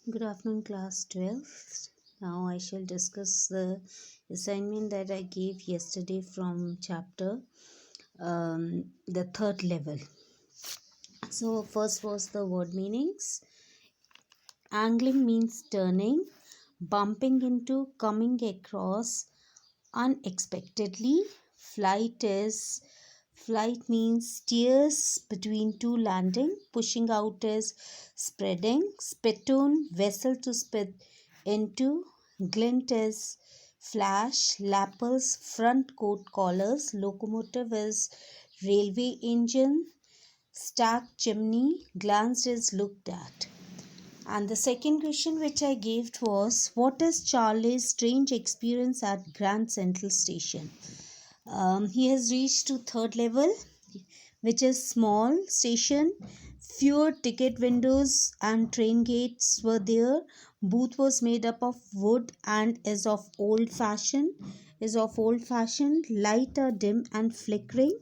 Good afternoon, class 12. Now I shall discuss the assignment that I gave yesterday from chapter the third level. So, first was the word meanings. Angling means turning, bumping into, coming across unexpectedly. Flight means steers between two landing. Pushing out is spreading. Spittoon, vessel to spit into. Glint is flash. Lappers, front coat collars. Locomotive is railway engine. Stack chimney, glanced is looked at. And the second question which I gave was, what is Charlie's strange experience at Grand Central Station? He has reached to third level, which is small station. Fewer ticket windows and train gates were there. Booth was made up of wood and is of old fashion. Light are dim and flickering.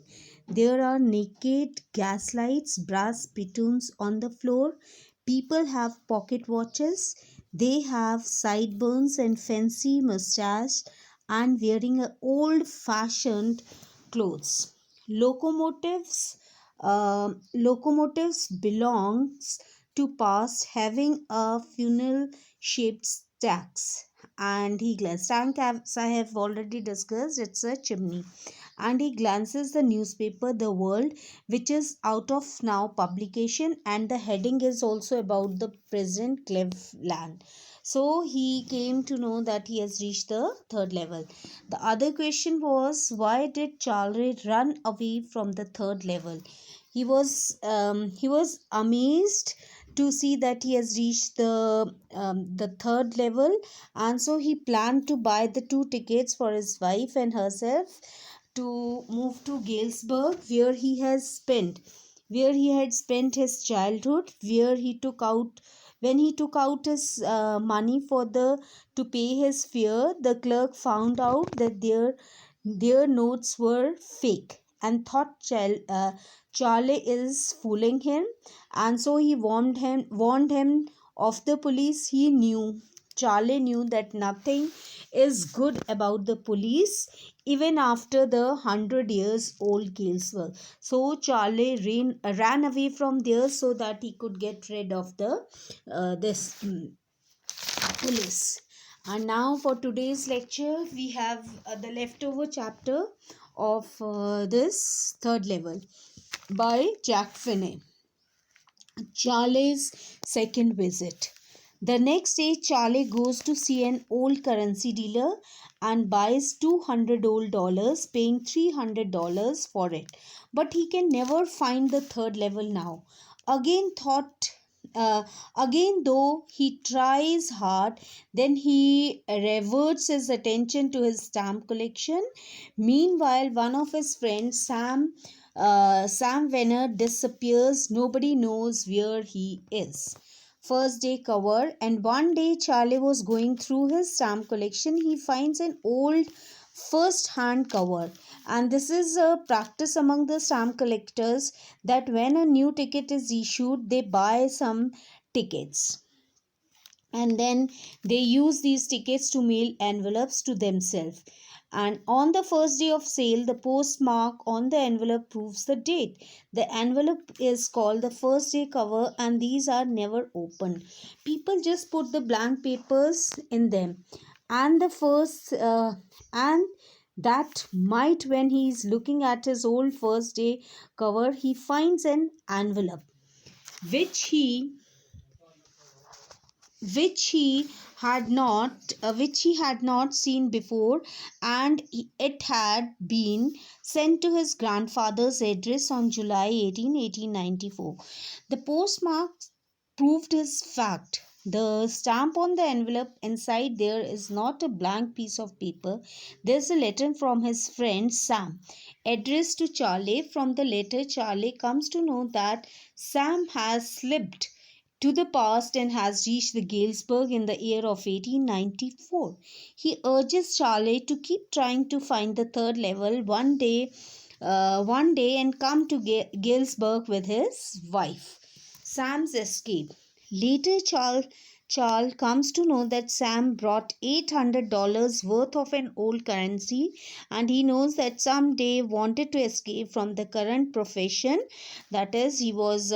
There are naked gaslights, brass spittoons on the floor. People have pocket watches. They have sideburns and fancy mustache and wearing a old fashioned clothes. Locomotives belongs to past, having a funnel shaped stacks. And he glanced. Tank, as I have already discussed, it's a chimney. And he glances the newspaper The World, which is out of now publication, and the heading is also about the President Cleveland. So he came to know that he has reached the third level. The other question was, why did Charlie run away from the third level? He was amazed to see that he has reached the third level, and so he planned to buy the two tickets for his wife and herself to move to Galesburg, where he had spent his childhood, where he took out when he took out his money for the to pay his fare. The clerk found out that their notes were fake and thought Charlie is fooling him, and so he warned him of the police. Charlie knew that nothing is good about the police even after the 100 years old Galesburg. So Charlie ran away from there so that he could get rid of the this police. And now for today's lecture, we have the leftover chapter of this third level by Jack Finney. Charlie's second visit. The next day, Charlie goes to see an old currency dealer and buys $200 paying $300 for it. But he can never find the third level now. Again, though he tries hard, then he reverts his attention to his stamp collection. Meanwhile, one of his friends, Sam Venner, disappears. Nobody knows where he is. First day cover. And one day Charlie was going through his stamp collection. He finds an old first hand cover, and this is a practice among the stamp collectors that when a new ticket is issued, they buy some tickets, and then they use these tickets to mail envelopes to themselves. And on the first day of sale, the postmark on the envelope proves the date. The envelope is called the first day cover, and these are never opened. People just put the blank papers in them, and and that might, when he is looking at his old first day cover, he finds an envelope which he which he had not seen before, and it had been sent to his grandfather's address on July 18, 1894. The postmark proved his fact. The stamp on the envelope inside there is not a blank piece of paper. There's a letter from his friend Sam, addressed to Charlie. From the letter, Charlie comes to know that Sam has slipped to the past and has reached the Galesburg in the year of 1894. He urges Charlie to keep trying to find the third level one day and come to Galesburg with his wife. Sam's escape. Later, Charles comes to know that Sam brought $800 worth of an old currency, and he knows that someday wanted to escape from the current profession. That is, he was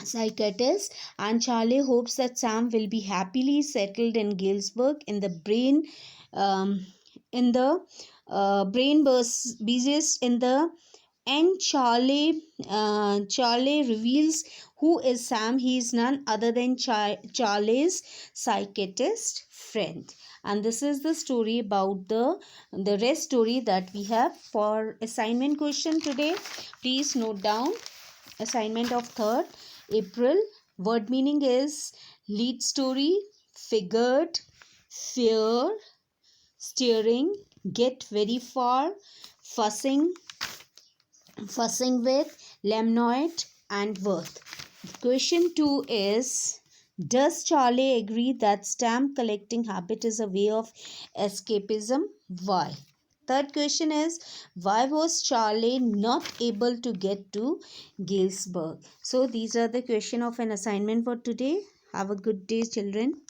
psychiatrist, and Charlie hopes that Sam will be happily settled in Galesburg um, in the brain busiest in the and Charlie reveals who is Sam. He is none other than Charlie's psychiatrist friend. And this is the story about the rest story that we have for assignment question today. Please note down assignment of 3rd April. Word meaning is lead story, figured, fear, steering, get very far, fussing, with, lemnoid, and worth. Question 2 is, does Charlie agree that stamp collecting habit is a way of escapism? Why? Third question is, why was Charlie not able to get to Galesburg? So these are the question of an assignment for today. Have a good day, children.